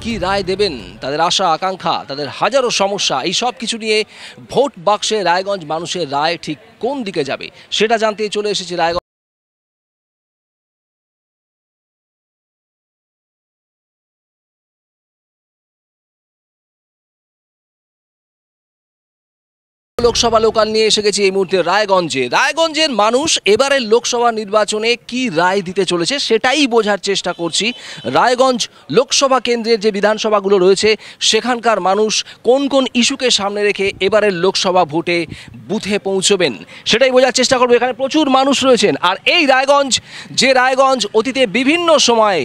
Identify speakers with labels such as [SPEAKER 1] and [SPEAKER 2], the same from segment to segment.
[SPEAKER 1] কি রায় দেবেন, তাদের আশা আকাঙ্ক্ষা, তাদের হাজারো সমস্যা, এই সব কিছু নিয়ে ভোট বাক্সে রায়গঞ্জ মানুষের রায় ঠিক কোন দিকে যাবে সেটা জানতে চলে এসেছে রায়গঞ্জ লোকসভা লোকাল নিয়ে এসে গেছি এই মুহূর্তে রায়গঞ্জের মানুষ এবারের লোকসভা নির্বাচনে কি রায় দিতে চলেছে সেটাই বোঝার চেষ্টা করছি। রায়গঞ্জ লোকসভা কেন্দ্রের যে বিধানসভাগুলো রয়েছে সেখানকার মানুষ কোন কোন ইস্যুকে সামনে রেখে এবারের লোকসভা ভোটে বুথে পৌঁছবেন সেটাই বোঝার চেষ্টা করবো। এখানে প্রচুর মানুষ রয়েছেন আর এই রায়গঞ্জ অতীতে বিভিন্ন সময়ে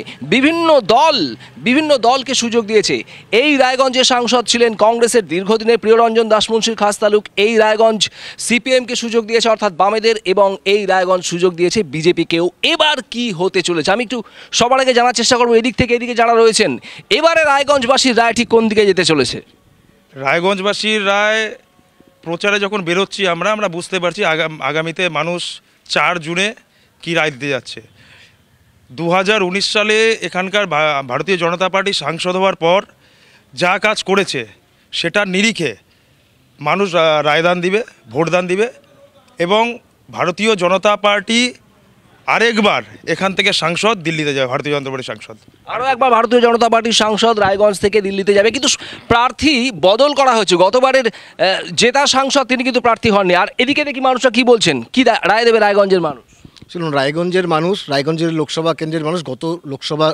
[SPEAKER 1] বিভিন্ন দলকে সুযোগ দিয়েছে। এই রায়গঞ্জের সাংসদ ছিলেন কংগ্রেসের দীর্ঘদিনের প্রিয়রঞ্জন দাসমুন্সির খাসতালুক। এই রায়গঞ্জ সিপিএমকে সুযোগ দিয়েছে অর্থাৎ বামেদের, এবং এই রায়গঞ্জ সুযোগ দিয়েছে বিজেপিকেও। এবার কি হতে চলেছে আমি একটু সবার আগে জানার চেষ্টা করবো এদিক থেকে এদিকে যারা রয়েছেন, এবারে রায়গঞ্জবাসীর রায় ঠিক কোন দিকে যেতে চলেছে।
[SPEAKER 2] রায়গঞ্জবাসীর রায় প্রচারে যখন বেরোচ্ছি আমরা বুঝতে পারছি আগামীতে মানুষ 4 জুনে কি রায় দিতে যাচ্ছে। 2019 সালে এখানকার ভারতীয় জনতা পার্টি সাংসদ হওয়ার পর যা কাজ করেছে সেটার নিরিখে মানুষ রায়দান দিবে, ভোটদান দিবে, এবং ভারতীয় জনতা পার্টি আরেকবার এখান থেকে সাংসদ দিল্লিতে যাবে। ভারতীয় জনতা পার্টির সাংসদ
[SPEAKER 1] আরও একবার ভারতীয় জনতা পার্টির সাংসদ রায়গঞ্জ থেকে দিল্লিতে যাবে, কিন্তু প্রার্থী বদল করা হয়েছে। গতবারের জেতা সাংসদ তিনি কিন্তু প্রার্থী হননি। আর এদিকে দেখি মানুষরা কি বলছেন, কি রায় দেবে রায়গঞ্জের মানুষ।
[SPEAKER 3] শুনুন, রায়গঞ্জের লোকসভা কেন্দ্রের মানুষ গত লোকসভা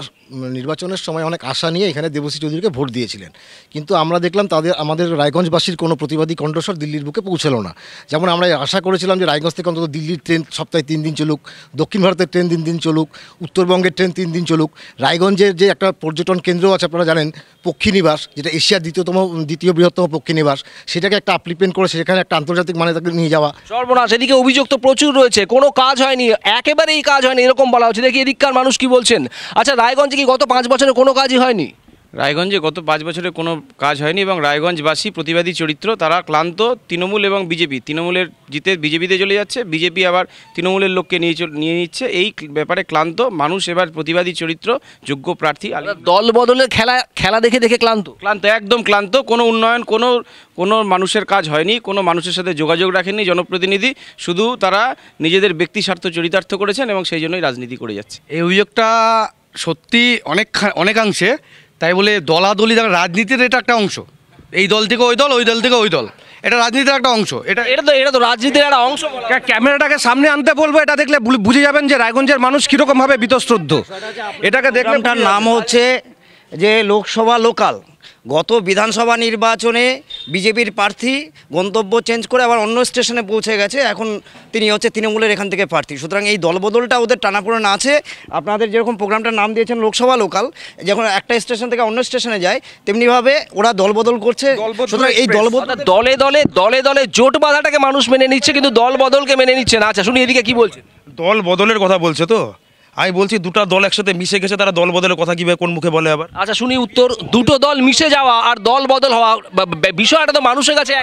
[SPEAKER 3] নির্বাচনের সময় অনেক আশা নিয়ে এখানে দেবশ্রী চৌধুরীকে ভোট দিয়েছিলেন, কিন্তু আমরা দেখলাম আমাদের রায়গঞ্জবাসীর কোনো প্রতিবাদী কণ্ঠস্বর দিল্লির বুকে পৌঁছালো না। যেমন আমরা আশা করেছিলাম যে রায়গঞ্জ থেকে অন্তত দিল্লির ট্রেন সপ্তাহে 3 দিন চলুক, দক্ষিণ ভারতের ট্রেন 3 দিন চলুক, উত্তরবঙ্গের ট্রেন 3 দিন চলুক। রায়গঞ্জের যে একটা পর্যটন কেন্দ্র আছে আপনারা জানেন, পক্ষীনিবাস, যেটা এশিয়ার দ্বিতীয় বৃহত্তম পক্ষীনিবাস, সেটাকে একটা আপলিপমেন্ট করে সেখানে একটা আন্তর্জাতিক মানে তাকে নিয়ে যাওয়া।
[SPEAKER 1] সর্বনাশ, এদিকে অভিযোগ তো প্রচুর রয়েছে, কোনো কাজ হয়নি, একেবারেই কাজ হয়নি এরকম বলা হচ্ছে। দেখি এদিককার মানুষ কি বলছেন। আচ্ছা, রায়গঞ্জে কি গত 5 বছরে কোনো কাজই হয়নি?
[SPEAKER 4] রায়গঞ্জে গত 5 বছরে কোনো কাজ হয়নি, এবং রায়গঞ্জবাসী প্রতিবাদী চরিত্র, তারা ক্লান্ত। তৃণমূল এবং বিজেপি, তৃণমূলের জিতে বিজেপিতে চলে যাচ্ছে, বিজেপি আবার তৃণমূলের লোককে নিয়ে নিচ্ছে, এই ব্যাপারে ক্লান্ত মানুষ। এবার প্রতিবাদী চরিত্র, যোগ্য প্রার্থী।
[SPEAKER 1] দল বদলের খেলা দেখে ক্লান্ত,
[SPEAKER 4] একদম ক্লান্ত। কোনো উন্নয়ন, কোনো মানুষের কাজ হয়নি, কোনো মানুষের সাথে যোগাযোগ রাখেননি জনপ্রতিনিধি, শুধু তারা নিজেদের ব্যক্তি স্বার্থ চরিতার্থ করেছেন এবং সেই জন্যই রাজনীতি করে যাচ্ছে।
[SPEAKER 5] এই অভিযোগটা সত্যি অনেকাংশে, তাই বলে দলাদলি রাজনীতির এটা একটা অংশ। এই দল থেকে ওই দল, ওই দল থেকে ওই দল, এটা রাজনীতির একটা অংশ।
[SPEAKER 1] এটা তো রাজনীতির একটা অংশ।
[SPEAKER 5] ক্যামেরাটাকে সামনে আনতে বলবো, এটা দেখলে বুঝে যাবেন যে রায়গঞ্জের মানুষ কীরকম ভাবে বীতশ্রদ্ধ। এটাকে দেখলাম।
[SPEAKER 6] নাম হচ্ছে যে লোকসভা লোকাল। গত বিধানসভা নির্বাচনে বিজেপির প্রার্থী গন্তব্য চেঞ্জ করে আবার অন্য স্টেশনে পৌঁছে গেছে, এখন তিনি হচ্ছে তৃণমূলের এখান থেকে প্রার্থী। সুতরাং এই দলবদলটা ওদের টানাপোড়েন আছে। আপনাদের যেরকম প্রোগ্রামটার নাম দিয়েছেন লোকসভা লোকাল, যখন একটা স্টেশন থেকে অন্য স্টেশনে যায় তেমনিভাবে ওরা দলবদল করছে। সুতরাং এই
[SPEAKER 1] দলে দলে জোট বাঁধাটাকে মানুষ মেনে নিচ্ছে, কিন্তু দল বদলকে মেনে নিচ্ছে না। আচ্ছা, শুনি এদিকে কি বলছে।
[SPEAKER 2] দল বদলের কথা বলছে তো, আমি বলছি দুটো দল একসাথে মিশে গেছে, তারা দল বদলের কথা কিভাবে কোন মুখে বলে আবার।
[SPEAKER 1] আচ্ছা, শুনি উত্তর। দুটো দল মিশে যাওয়া আর দল বদল হওয়া বিষয়টা তো মানুষের কাছে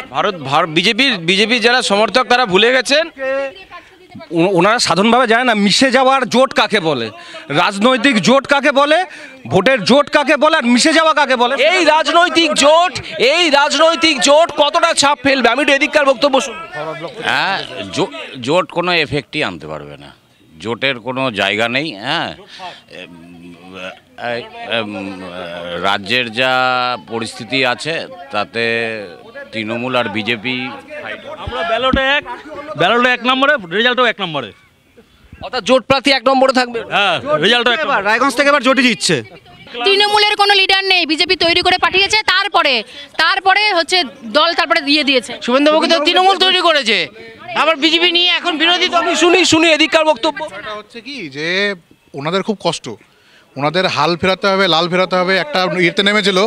[SPEAKER 4] বিজেপির যারা সমর্থক তারা ভুলে গেছেন,
[SPEAKER 5] ওনারা সাধারণভাবে জানে না মিশে যাওয়ার জোট কাকে বলে, রাজনৈতিক জোট কাকে বলে, ভোটের জোট কাকে বলে, আর মিশে যাওয়া কাকে বলে।
[SPEAKER 1] এই রাজনৈতিক জোট কতটা ছাপ ফেলবে, আমি তো এদিককার বক্তব্য শুনি।
[SPEAKER 7] হ্যাঁ, জোট কোনো এফেক্টই আনতে পারবে না, জোটের কোনো জায়গা নেই। হ্যাঁ, রাজ্যের যা পরিস্থিতি আছে তাতে তৃণমূল আর বিজেপি,
[SPEAKER 8] আমরা ব্যালটে 1 নম্বরে, রেজাল্টও 1 নম্বরে,
[SPEAKER 1] অর্থাৎ জোট প্রার্থী 1 নম্বরে থাকবে।
[SPEAKER 8] হ্যাঁ, রেজাল্টও 1 নম্বরে।
[SPEAKER 5] রায়গঞ্জ থেকে এবার জোটই জিতছে।
[SPEAKER 9] তৃণমূলের কোনো লিডার নেই, বিজেপি তৈরি করে পাঠিয়েছে, তারপরে হচ্ছে দল তারপরে দিয়ে দিয়েছে।
[SPEAKER 10] শুভেন্দুবাবুকে তো তৃণমূল তৈরি করেছে, আবার বিজেপি নিয়ে এখন বিরোধী।
[SPEAKER 1] আমি শুনি এদিককার বক্তব্য।
[SPEAKER 11] হচ্ছে কি যে ওনাদের খুব কষ্ট, ওনাদের হাল ফেরাতে হবে, লাল ফেরাতে হবে। একটা ইয়েতে নেমেছিল,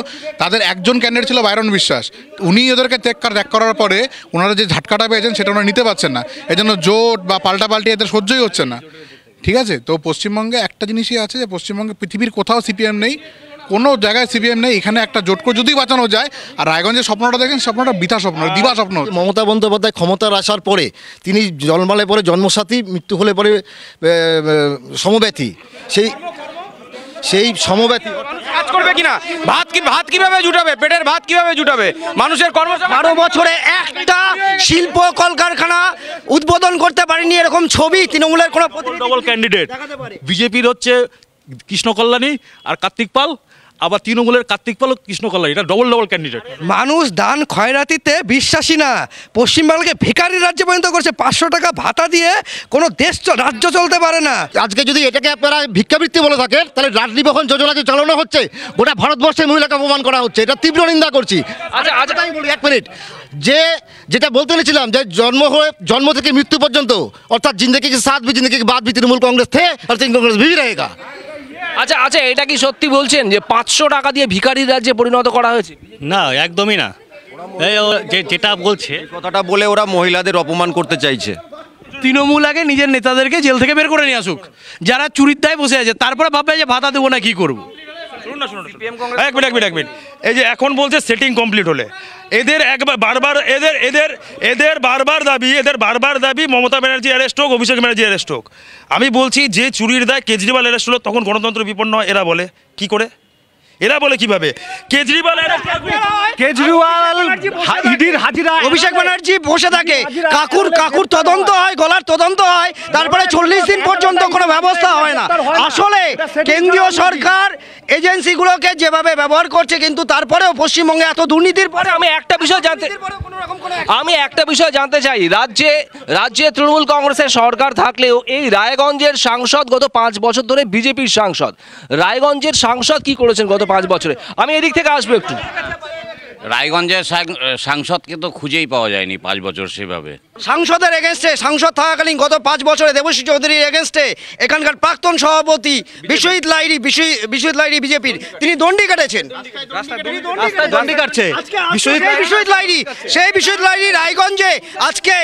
[SPEAKER 11] তাদের একজন ক্যান্ডিডেট ছিল বাইরন বিশ্বাস, উনি ওদেরকে ত্যাগ করার পরে ওনারা যে ঝাটকাটা পেয়েছেন সেটা ওনারা নিতে পারছেন না, এজন্য জোট বা পাল্টাপাল্টি এদের সহ্যই হচ্ছে না। ঠিক আছে, তো পশ্চিমবঙ্গে একটা জিনিসই আছে যে পশ্চিমবঙ্গে পৃথিবীর কোথাও সিপিএম নেই, কোনো জায়গায় সিপিএম নেই, এখানে একটা জোট করে যদি বাঁচানো যায়। আর রায়গঞ্জের স্বপ্নটা দেখেন, স্বপ্নটা বৃথা স্বপ্ন, দিবা স্বপ্ন।
[SPEAKER 3] মমতা বন্দ্যোপাধ্যায় ক্ষমতার আসার পরে তিনি জন্মালে পরে জন্মসাথী, মৃত্যু হলে পরে সমব্যথী, সেই সেই সমব্যথী
[SPEAKER 4] কাজ করবে কিনা, ভাত কিভাবে জুটাবে, পেটের ভাত কিভাবে জুটাবে, মানুষের
[SPEAKER 6] 12 বছরে একটা শিল্প কলকারখানা উদ্বোধন করতে পারেনি, এরকম ছবি তৃণমূলের কোনো
[SPEAKER 8] ডবল ক্যান্ডিডেট বিজেপির হচ্ছে কৃষ্ণ কল্যাণী আর কার্তিক পাল, আবার তৃণমূলের কার্তিক পাল ও কৃষ্ণ কল্যাণী, এটা ডবল ক্যান্ডিডেট।
[SPEAKER 5] মানুষ দান খয়রাতিতে বিশ্বাসী না, পশ্চিমবাংলাকে ভিখারির রাজ্যে পরিণত করছে। 500 টাকা ভাতা দিয়ে কোনো দেশ রাজ্য চলতে পারে না।
[SPEAKER 3] আজকে যদি এটাকে আপনারা ভিক্ষাবৃত্তি বলে থাকেন, তাহলে রাজনিবহন যোজনা যে চালানো হচ্ছে, গোটা ভারতবর্ষের মহিলাকে অপমান করা হচ্ছে, এটা তীব্র নিন্দা করছি। আচ্ছা আমি বলি 1 মিনিট, যেটা বলতে নিয়েছিলাম যে জন্ম থেকে মৃত্যু পর্যন্ত, অর্থাৎ জিন্দগি কি সাথ ভি জিন্দগি কি বাদ ভি তৃণমূল কাंग्रेस थे और कांग्रेस भी रहेगा।
[SPEAKER 1] আচ্ছা এটা কি সত্যি বলছেন যে 500 টাকা দিয়ে ভিখারির রাজ্যে পরিণত করা হয়েছে?
[SPEAKER 8] না, একদমই না। যেটা বলছে
[SPEAKER 12] কথাটা বলে ওরা মহিলাদের অপমান করতে চাইছে।
[SPEAKER 5] তৃণমূল আগে নিজের নেতাদেরকে জেল থেকে বের করে নিয়ে আসুক, যারা চুরির দায় বসে আছে, তারপরে ভাববে যে ভাতা দেবো না কি করবো।
[SPEAKER 2] এক মিনিট, এই যে এখন বলছে সেটিং কমপ্লিট হলে এদের বারবার দাবি মমতা ব্যানার্জি অ্যারেস্ট হোক, অভিষেক ব্যানার্জি অ্যারেস্ট হোক। আমি বলছি যে চুরির দায় কেজরিওয়াল অ্যারেস্ট হলো, তখন গণতন্ত্র বিপন্ন হয়। এরা বলে কি করে, এরা বলে কিভাবে কেজরিওয়াল
[SPEAKER 6] ইডির হাজিরা, অভিষেক ব্যানার্জি বসে থাকে, কাকুর তদন্ত হয়, গলার তদন্ত হয়, তারপরে 40 দিন পর্যন্ত কোনো ব্যবস্থা হয় না। আসলে কেন্দ্রীয় সরকার এজেন্সিগুলোকে যেভাবে ব্যবহার করছে, কিন্তু তারপরেও পশ্চিমবঙ্গে এত দুর্নীতির পরে
[SPEAKER 1] আমি একটা বিষয় জানতে চাই, রাজ্যে তৃণমূল কংগ্রেসের সরকার থাকলেও এই রায়গঞ্জের সাংসদ গত 5 বছর ধরে বিজেপির সাংসদ, রায়গঞ্জের সাংসদ কি করেছেন গত 5 বছরে? আমি এদিক থেকে আসবো একটু।
[SPEAKER 7] রায়গঞ্জের সাংসদকে তো খুঁজেই পাওয়া যায়নি 5 বছর সেভাবে।
[SPEAKER 6] সাংসদের এগেনস্টে, সাংসদ থাকাকালীন গত 5 বছরে দেবশ্রী চৌধুরীর এগেনস্টে এখানকার প্রাক্তন সভাপতি বিশ্বজিৎ লাইরি বিজেপির, তিনি দণ্ডি কাটেছেন। সেই বিশ্বজিৎ লাইরি রায়গঞ্জে আজকে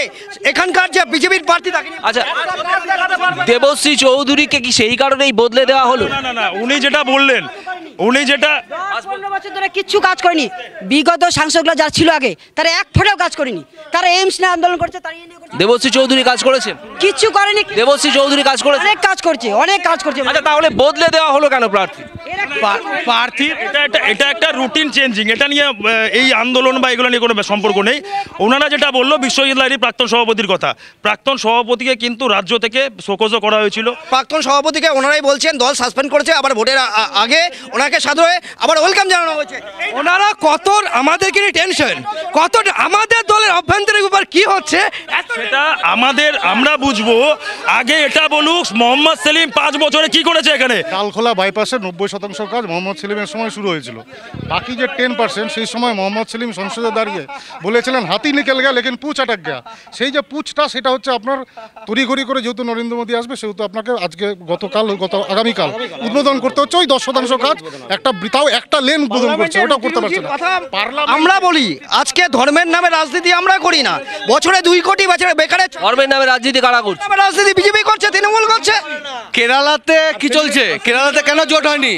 [SPEAKER 6] এখানকার যে বিজেপির প্রার্থী তাকে।
[SPEAKER 1] আচ্ছা, দেবশ্রী চৌধুরীকে কি সেই কারণেই বদলে দেওয়া হলো?
[SPEAKER 2] না, উনি যেটা বললেন,
[SPEAKER 13] 15 বছর ধরে কিচ্ছু কাজ করেনি। বিগত সাংসদগুলো যারা ছিল আগে, তারা এক ফোঁটাও কাজ করেনি। তারা এইমস নিয়ে আন্দোলন করছে,
[SPEAKER 1] দেবশ্রী চৌধুরী কাজ করেছেন?
[SPEAKER 13] কিচ্ছু করেনি।
[SPEAKER 1] দেবশ্রী চৌধুরী কাজ করেছে,
[SPEAKER 13] অনেক কাজ করছে।
[SPEAKER 1] আচ্ছা, তাহলে বদলে দেওয়া হলো কেন প্রার্থী?
[SPEAKER 2] এটা একটা রুটিন চেঞ্জিং, এটা নিয়ে এই আন্দোলন বা এগুলো নিয়ে কোনো সম্পর্ক নেই। ওনারা যেটা বললো বিশ্বজিৎ লাহিড়ী প্রাক্তন সভাপতির কথা, প্রাক্তন সভাপতিকে কিন্তু রাজ্য থেকে শোকজও করা হয়েছিল।
[SPEAKER 6] প্রাক্তন সভাপতিকে ওনারাই বলছেন দল সাসপেন্ড করেছে, আবার ভোটের আগে ওনাকে সাদরে আবার ওয়েলকাম জানানো হয়েছে।
[SPEAKER 5] ওনারা কত আমাদেরকে টেনশন, কত আমাদের দলের অভ্যন্তরীণ ব্যাপার কি হচ্ছে
[SPEAKER 2] সেটা আমরা বুঝবো। আগে এটা বলুক মোহাম্মদ সেলিম 5 বছরে কি করেছে এখানে।
[SPEAKER 11] ডালখোলা বাইপাসের 90% কাজ মোহাম্মদ সেলিমের সময় শুরু হয়েছিল। বাকি যে 10% সেই সময় মোহাম্মদ সেলিম সংসদে দাঁড়িয়ে বলেছিলেন হাতি নিকেল গেয়া লেকিন পুছ আটক গেয়া। সেই যে পুছটা, সেটা হচ্ছে আপনার তড়িঘড়ি করে, যেহেতু নরেন্দ্র মোদী আসবে সেহেতু আপনাকে আজকে আগামীকাল উদ্বোধন করতে হচ্ছে। ওই 10% কাজ একটা লেন উদ্বোধন করছে, ওটাও করতে পারছে না।
[SPEAKER 6] আমরা বলি আজকে ধর্মের নামে রাজনীতি আমরা করি না। বছরে 2 কোটি বেকারের
[SPEAKER 1] ধর্মের নামে রাজনীতি কারা করছে?
[SPEAKER 6] রাজনীতি বিজেপি করছে, তৃণমূল করছে।
[SPEAKER 5] কেরালাতে কি চলছে? কেরালাতে কেন জোট হয়নি?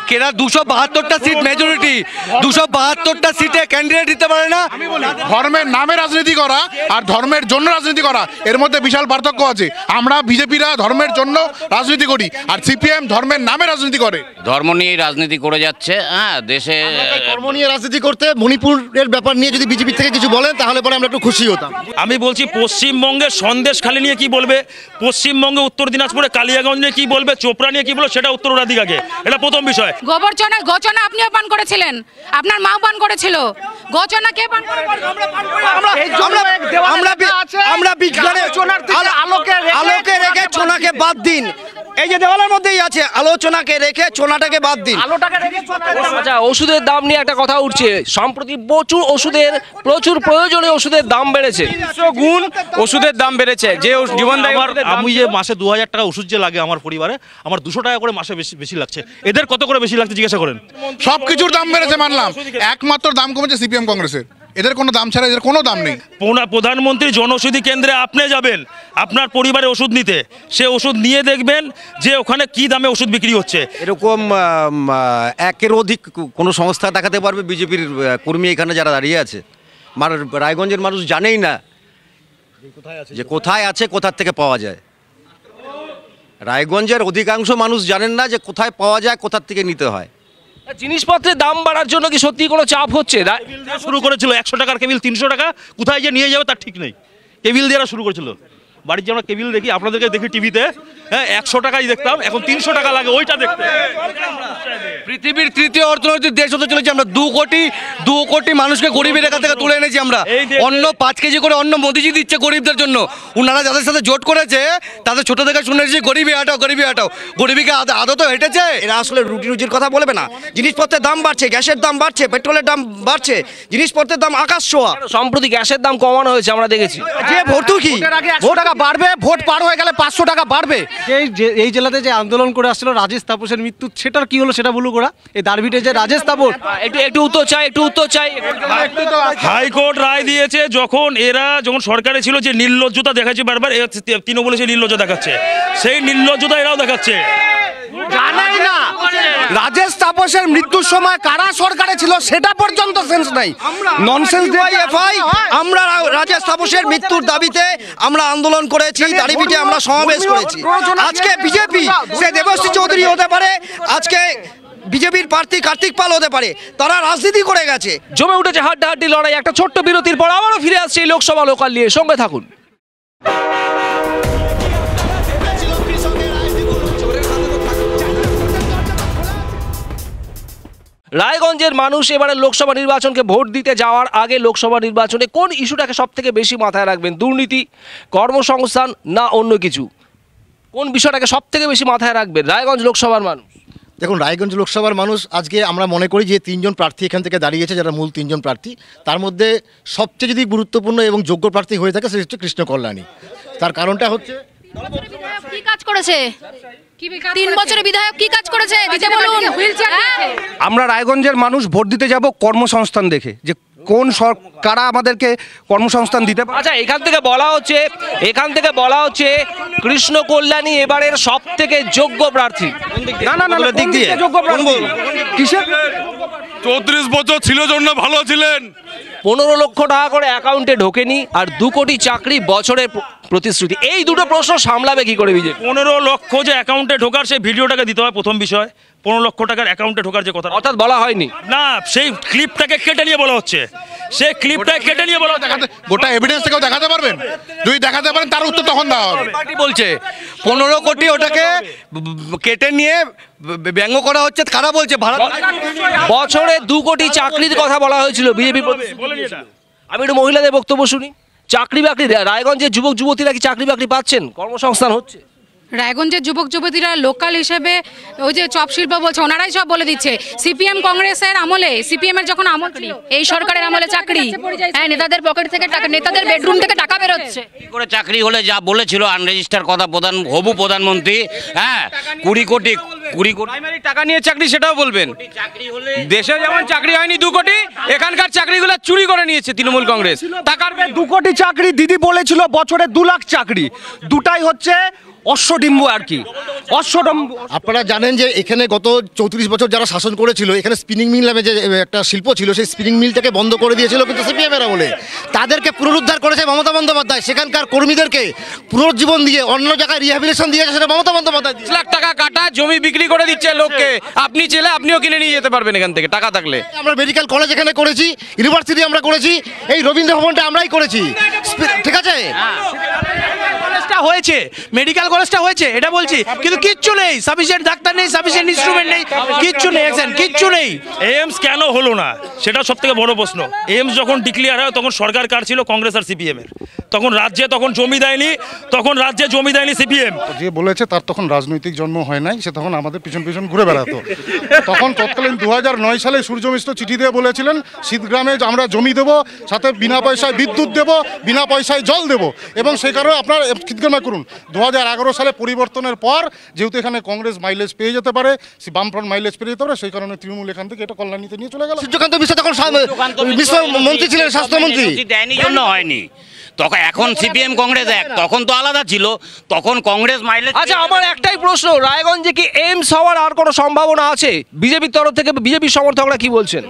[SPEAKER 5] কেরালা 272টা সিট মেজরিটি, 272টা সিটে ক্যান্ডিডেট দিতে পারে না।
[SPEAKER 11] ধর্মের নামে রাজনীতি করা আর ধর্মের জন্য রাজনীতি করা, এর মধ্যে বিশাল পার্থক্য আছে। আমরা বিজেপিরা ধর্মের জন্য রাজনীতি করি, আর সিপিএম ধর্মের নামে রাজনীতি করে।
[SPEAKER 7] ধর্ম নিয়ে রাজনীতি করে যাচ্ছে। হ্যাঁ, দেশে
[SPEAKER 3] ধর্ম নিয়ে রাজনীতি করতে, মণিপুরের ব্যাপার নিয়ে যদি বিজেপি থেকে কিছু বলেন তাহলে পরে আমরা একটু খুশি হতাম।
[SPEAKER 2] আমি বলছি পশ্চিমবঙ্গের সন্দেশখালী নিয়ে কি বলবে, পশ্চিমবঙ্গে উত্তর দিনাজপুরে কালিয়াগঞ্জ নিয়ে কি বলবে, চোপড়া নিয়ে কি বলবে, সেটা উত্তরাধিকারে। এটা প্রথম বিষয়।
[SPEAKER 9] গচনা আপনিও পান করেছিলেন, আপনার মাও পান করেছিল। গচনা কে পান করে?
[SPEAKER 6] আমরা বিজ্ঞানে আলোকে রেখে চোনাকে বাদ দিন। এই যে দেওয়ালের মধ্যেই আছে, আলোচনাকে রেখে চোনাটাকে বাদ দিন।
[SPEAKER 1] আচ্ছা, ওষুধের দাম নিয়ে একটা কথা উঠছে। সম্প্রতি প্রচুর প্রয়োজনীয় ওষুধের দাম বেড়েছে,
[SPEAKER 4] গুণ ওষুধের দাম বেড়েছে। যে
[SPEAKER 8] আমি যে মাসে 2000 টাকা ওষুধ যে লাগে আমার পরিবারে, আমার 200 টাকা করে মাসে বেশি লাগছে। এদের কত করে বেশি লাগছে জিজ্ঞাসা করেন।
[SPEAKER 11] সবকিছুর দাম বেড়েছে মানলাম, একমাত্র দাম কমেছে সিপিএম কংগ্রেসের। এদের কোনো দাম ছাড়া এদের কোনো দাম নেই।
[SPEAKER 2] প্রধানমন্ত্রী জনঔষধি কেন্দ্রে আপনি যাবেন আপনার পরিবারে ওষুধ নিতে, সে ওষুধ নিয়ে দেখবেন যে ওখানে কি দামে ওষুধ বিক্রি হচ্ছে।
[SPEAKER 12] এরকম একের অধিক কোনো সংস্থা দেখাতে পারবে বিজেপির কর্মী এখানে যারা দাঁড়িয়ে আছে? রায়গঞ্জের মানুষ জানেই না যে কোথায় আছে, কোথার থেকে পাওয়া যায়। রায়গঞ্জের অধিকাংশ মানুষ জানেন না যে কোথায় পাওয়া যায়, কোথার থেকে নিতে হয়।
[SPEAKER 1] জিনিসপত্রের দাম বাড়ার জন্য কি সত্যি কোনো চাপ হচ্ছে?
[SPEAKER 8] শুরু করেছিল 100 টাকার কেবিল 300 টাকা, কোথায় যে নিয়ে যাবে তার ঠিক নেই। কেবিল দিয়ে শুরু করেছিল, বাড়ির যে আমরা কেবিল দেখি, আপনাদেরকে দেখি টিভিতে, হ্যাঁ 100 টাকাই দেখতাম, এখন 300 টাকা লাগে ওইটা দেখতে।
[SPEAKER 5] পৃথিবীর তৃতীয় অর্থনৈতিক দেশ হতে চলেছে আমরা। 2 কোটি মানুষকে গরিবের রেখা থেকে তুলে এনেছি আমরা। অন্য 5 কেজি করে অন্য মোদিজি দিচ্ছে গরিবদের জন্য। ওনারা যাদের সাথে জোট করেছে তাদের ছোট থেকে শুনেছি গরিবি হাটাও, গরিবি হাটাও। গরিবিকে আদত হেঁটেছে।
[SPEAKER 6] এরা আসলে রুজির কথা বলবে না। জিনিসপত্রের দাম বাড়ছে, গ্যাসের দাম বাড়ছে, পেট্রোলের দাম বাড়ছে, জিনিসপত্রের দাম আকাশ ছোঁয়া।
[SPEAKER 1] সম্প্রতি গ্যাসের দাম কমানো হয়েছে আমরা দেখেছি।
[SPEAKER 6] যে ভর্তুকি
[SPEAKER 14] ভোট টাকা বাড়বে, ভোট পার হয়ে গেলে 500 টাকা বাড়বে। এই জেলাতে যে আন্দোলন করে আসছিল রাজেশ তাপসের মৃত্যু, সেটার কি হলো সেটা বলুক ওরা। এই দারভিটে যে রাজেশ তাপস,
[SPEAKER 1] একটু উত্তর চাই।
[SPEAKER 2] হাইকোর্ট রায় দিয়েছে, যখন সরকারে ছিল যে নির্লজ্জতা দেখাচ্ছে বারবার, তৃণমূলে সেই নির্লজ্জ দেখাচ্ছে, সেই নির্লজ্জতা এরাও দেখাচ্ছে।
[SPEAKER 14] জানাই না রাজেশ তাপসের মৃত্যুর সময় কারা সরকারে ছিল সেটা পর্যন্ত সেন্স নাই।
[SPEAKER 6] Nonsense FI. আমরা রাজেশ তাপসের মৃত্যুর দাবিতে আমরা আন্দোলন করেছি, দাঁড়িয়ে আমরা সমাবেশ করেছি। আজকে বিজেপি সে দেবশ্রী চৌধুরী হতে পারে, আজকে বিজেপির প্রার্থী কার্তিক পাল হতে পারে, তারা রাজনীতি করে গেছে।
[SPEAKER 1] জমে উঠেছে হাড্ডাহাড্ডি লড়াই। একটা ছোট্ট বিরতির পর আবারও ফিরে আসছে এই লোকসভা লোকাল নিয়ে, সঙ্গে থাকুন। রায়গঞ্জের মানুষ এবারে লোকসভা নির্বাচনকে ভোট দিতে যাওয়ার আগে লোকসভা নির্বাচনে কোন ইস্যুটাকে সব থেকে বেশি মাথায় রাখবেন? দুর্নীতি, কর্মসংস্থান না অন্য কিছু? কোন বিষয়টাকে সব থেকে বেশি মাথায় রাখবেন রায়গঞ্জ লোকসভার মানুষ?
[SPEAKER 3] দেখুন, রায়গঞ্জ লোকসভার মানুষ আজকে আমরা মনে করি যে 3 জন প্রার্থী এখান থেকে দাঁড়িয়েছে, যারা মূল 3 জন প্রার্থী, তার মধ্যে সবচেয়ে যদি গুরুত্বপূর্ণ এবং যোগ্য প্রার্থী হয়ে থাকে সেটা হচ্ছে কৃষ্ণ কল্যাণী। তার কারণটা হচ্ছে
[SPEAKER 9] কি কাজ করেছে? 3 বছরে বিধায়ক কি কাজ করেছে দিতে বলুন।
[SPEAKER 14] আমরা রায়গঞ্জের মানুষ ভোট দিতে যাব কর্মসংস্থান দেখে, যে কোন কারা আমাদেরকে কর্মসংস্থান দিতে পারে।
[SPEAKER 1] আচ্ছা, এখান থেকে বলা হচ্ছে কৃষ্ণ কল্যাণী এবারের সব থেকে যোগ্য প্রার্থী।
[SPEAKER 14] না দিক দিয়ে যোগ্য প্রার্থী কিসের?
[SPEAKER 2] 34 বছর ছিল জন্য ভালো ছিলেন।
[SPEAKER 1] 15 লক্ষ টাকা করে অ্যাকাউন্টে ঢোকেনি, আর 2 কোটি চাকরি বছরের প্রতিশ্রুতি। এই দুটো প্রশ্ন সামলাবে কি করে বিজেপি?
[SPEAKER 2] 15 লক্ষ যে অ্যাকাউন্টে ঢোকার সেই ভিডিওটাকে দিতে হয় প্রথম বিষয়। 15 লক্ষ টাকার অ্যাকাউন্টে ঢোকার যে কথা,
[SPEAKER 1] অর্থাৎ বলা হয়নি
[SPEAKER 2] না, সেই ক্লিপটাকে কেটে নিয়ে বলা হচ্ছে। সেই ক্লিপটাকে কেটে নিয়ে বলা হচ্ছে।
[SPEAKER 11] গোটা এভিডেন্স থেকেও দেখাতে পারবেন? যদি দেখাতে পারেন তার উত্তর তখন দেওয়া হবে।
[SPEAKER 5] পার্টি বলছে 15 কোটি ওটাকে কেটে নিয়ে ব্যঙ্গ করা হচ্ছে। কারা বলছে? ভারত
[SPEAKER 1] বছরে 2 কোটি চাকরির কথা বলা হয়েছিল বিজেপি। আমি একটু মহিলাদের বক্তব্য শুনি। চাকরি বাকরি রায়গঞ্জের যুবক যুবতীরা কি চাকরি বাকরি পাচ্ছেন? কর্মসংস্থান হচ্ছে?
[SPEAKER 9] রায়গঞ্জের যুবক যুবতীরা লোকাল হিসেবে ওই যে চপ শিল্প বলছে, ওনারাই সব বলে দিচ্ছে। সিপিএম কংগ্রেসের আমলে, সিপিএম এর যখন আমল ছিল, এই সরকারের আমলে চাকরি, হ্যাঁ, নেতাদের পকেট থেকে টাকা, নেতাদের বেডরুম থেকে টাকা বেরোচ্ছে।
[SPEAKER 7] কি করে চাকরি হলে যা বলেছিল আনরেজিস্টার কথা হবু প্রধানমন্ত্রী, হ্যাঁ 20 কোটি
[SPEAKER 4] প্রাইমারি টাকা নিয়ে চাকরি, সেটাও বলবেন। দেশে যেমন চাকরি হয়নি 2 কোটি, এখানকার চাকরিগুলো চুরি করে নিয়েছে তৃণমূল কংগ্রেস। টাকার
[SPEAKER 14] 2 কোটি চাকরি দিদি বলেছিল, বছরে 2 লাখ চাকরি। দুটাই হচ্ছে অশ্বডিম্ব আর কি, অশ্বডম্ব।
[SPEAKER 3] আপনারা জানেন যে এখানে গত 34 বছর যারা শাসন করেছিল, এখানে স্পিনিং মিল নামে যে একটা শিল্প ছিল, সেই স্পিনিং মিলটাকে বন্ধ করে দিয়েছিল কিন্তু সিপিএম এরা বলে। তাদেরকে পুনরুদ্ধার করেছে মমতা বন্দ্যোপাধ্যায়। সেখানকার কর্মীদেরকে পুনর্জীবন দিয়ে অন্য জায়গায় রিহ্যাবিলিটেশন দিয়েছে, সেটা মমতা বন্দ্যোপাধ্যায়।
[SPEAKER 4] 1 লাখ টাকা কাটা জমি বিক্রি করে দিচ্ছে লোককে। আপনি চেলে আপনিও কিনে নিয়ে যেতে পারবেন এখান থেকে টাকা থাকলে।
[SPEAKER 3] আমরা মেডিকেল কলেজ এখানে করেছি, ইউনিভার্সিটি আমরা করেছি, এই রবীন্দ্র ভবনটা আমরাই করেছি, ঠিক আছে?
[SPEAKER 10] হয়েছে, মেডিকেল কলেজটা হয়েছে, এটা বলছি, কিন্তু কিচ্ছু নেই, সাফিসিয়েন্ট ডাক্তার নেই, সাফিসিয়েন্ট ইনস্ট্রুমেন্ট নেই, কিচ্ছু নেই, কিচ্ছু নেই।
[SPEAKER 2] এইমস কেন হলো না সেটা সবথেকে বড় প্রশ্ন। এইমস যখন ডিক্লেয়ার হয় তখন সরকার কার ছিল? কংগ্রেস আর সিপিএম এর। তখন রাজ্যে জমি দেয়নি সিপিএম।
[SPEAKER 11] যে বলেছে তার তখন রাজনৈতিক জন্ম হয় নাই, সে তখন আমাদের পিছন পিছন ঘুরে বেড়াতো। তখন তৎকালীন 2009 সালে সূর্য মিশ্র চিঠি দিয়ে বলেছিলেন শীতগ্রামে আমরা জমি দেবো, সাথে বিনা পয়সায় বিদ্যুৎ দেবো, বিনা পয়সায় জল দেবো। এবং সেই কারণে আপনার শীতগ্রামে করুন। 2011 সালে পরিবর্তনের পর যেহেতু এখানে কংগ্রেস মাইলেজ পেয়ে যেতে পারে, বামফ্রন্ট মাইলেজ পেয়ে যেতে পারে, সেই কারণে তৃণমূল এখান থেকে এটা কল্যাণীতে নিয়ে চলে গেল।
[SPEAKER 3] সূর্যকান্ত মিশ্র তখন মন্ত্রী ছিলেন, স্বাস্থ্যমন্ত্রী।
[SPEAKER 7] দেয়নি জন্য হয়নি, তখন এখন সিপিএম কংগ্রেস এক, তখন তো আলাদা ছিল, তখন কংগ্রেস মাইলেজ।
[SPEAKER 1] আচ্ছা, আমার একটাই প্রশ্ন, রায়গঞ্জে কি এইমস হওয়ার আর কোনো সম্ভাবনা আছে? বিজেপির তরফ থেকে বিজেপির সমর্থকরা কি বলছেন?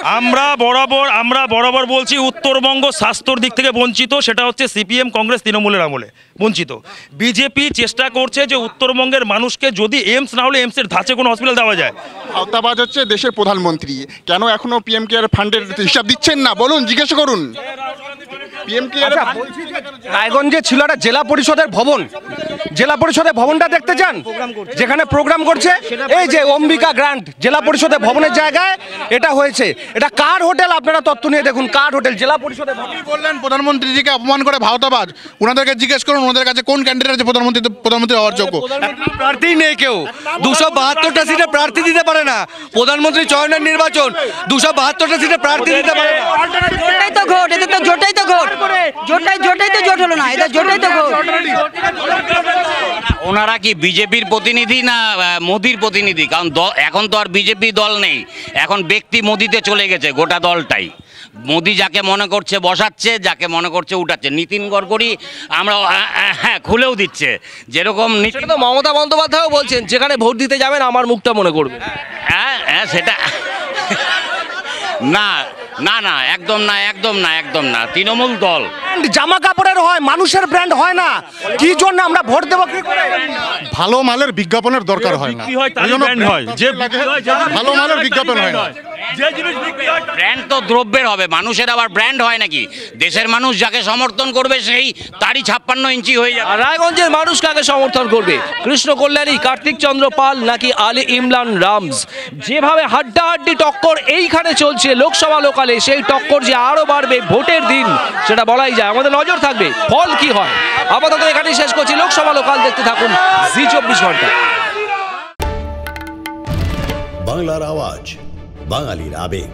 [SPEAKER 2] আমরা বরাবর বলছি উত্তরবঙ্গ স্বাস্থ্যর দিক থেকে বঞ্চিত, সেটা হচ্ছে সিপিএম কংগ্রেস তৃণমূলের আমলে বঞ্চিত। বিজেপি চেষ্টা করছে যে উত্তরবঙ্গের মানুষকে যদি এইমস না হলে এইমসের ধাঁচে কোনো হসপিটাল দেওয়া যায়।
[SPEAKER 15] আওতাবাজ হচ্ছে দেশের প্রধানমন্ত্রী, কেন এখনো পিএম কেয়ার ফান্ডের হিসাব দিচ্ছেন না বলুন, জিজ্ঞেস করুন। পিএম কেয়ার
[SPEAKER 14] রায়গঞ্জে ছিল একটা জেলা পরিষদের ভবন, জেলা পরিষদের ভবনটা দেখতে চান যেখানে প্রোগ্রাম করছে, এই যে অম্বিকা গ্র্যান্ড জেলা পরিষদের ভবনের জায়গায় এটা হয়েছে। এটা কার হোটেল আপনারা তথ্য নিয়ে দেখুন, কার হোটেল জেলা পরিষদের ভবন।
[SPEAKER 11] বললেন প্রধানমন্ত্রীজিকে অপমান করে ভারতাবাজ, ওনাদেরকে জিজ্ঞেস করুন ওনাদের কাছে কোন ক্যান্ডিডেট আছে প্রধানমন্ত্রী হওয়ার যোগ্য।
[SPEAKER 5] প্রার্থী নেই কেউ, 272টা সিটে প্রার্থী দিতে পারে না। প্রধানমন্ত্রী চয়নের নির্বাচন, 272টা সিটে প্রার্থী দিতে পারে না।
[SPEAKER 13] জোটাই তো ঘোট, এদের তো জোটাই তো ঘোট, জোটাই তো জোট হলো না, এটা জোটাই তো ঘোট।
[SPEAKER 7] ওনারা কি বিজেপির প্রতিনিধি না মোদির প্রতিনিধি? কারণ এখন তো আর বিজেপি দল নেই, এখন ব্যক্তি মোদিতে চলে গেছে গোটা দলটাই। মোদি যাকে মনে করছে বসাচ্ছে, যাকে মনে করছে উঠাচ্ছে। নীতিন গডকরি আমরা হ্যাঁ খুলেও দিচ্ছে, যেরকম
[SPEAKER 1] সেটা তো মমতা বন্দ্যোপাধ্যায়ও বলছেন যেখানে ভোট দিতে যাবেন আমার মুখটা মনে করবে।
[SPEAKER 7] হ্যাঁ হ্যাঁ সেটা না না না একদম না, একদম না, একদম না। তৃণমূল দল
[SPEAKER 14] জামা কাপড়ের হয়, মানুষের ব্র্যান্ড হয় না, কি জন্য আমরা ভোট দেবো কি করে?
[SPEAKER 11] ভালো মালের বিজ্ঞাপনের দরকার হয় না, ভালো মালের বিজ্ঞাপন হয় না।
[SPEAKER 7] ব্র্যান্ড তো দ্রব্যের হবে, মানুষের আবার ব্র্যান্ড হয় নাকি? দেশের মানুষ যাকে সমর্থন করবে সেই তারই 56 ইঞ্চি হয়ে যাবে।
[SPEAKER 1] রায়গঞ্জের মানুষ কাকে সমর্থন করবে? কৃষ্ণ কল্যাণী, কার্তিক চন্দ্র পাল নাকি আলী ইমরান রামস? যেভাবে হাড্ডাহাড্ডি টক্কর এইখানে চলছে লোকসভা লোকালে, সেই টক্কর যে আরো বাড়বে ভোটের দিন সেটা বলাই যায়। আমাদের নজর থাকবে ফল কি হয়। আপাতত এখানেই শেষ করছি লোকসভা লোকাল। দেখতে থাকুন জি 24 ঘন্টা।
[SPEAKER 16] বাংলার আওয়াজ, বাঙালির আবেগ,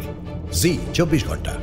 [SPEAKER 16] জি 24 ঘন্টা।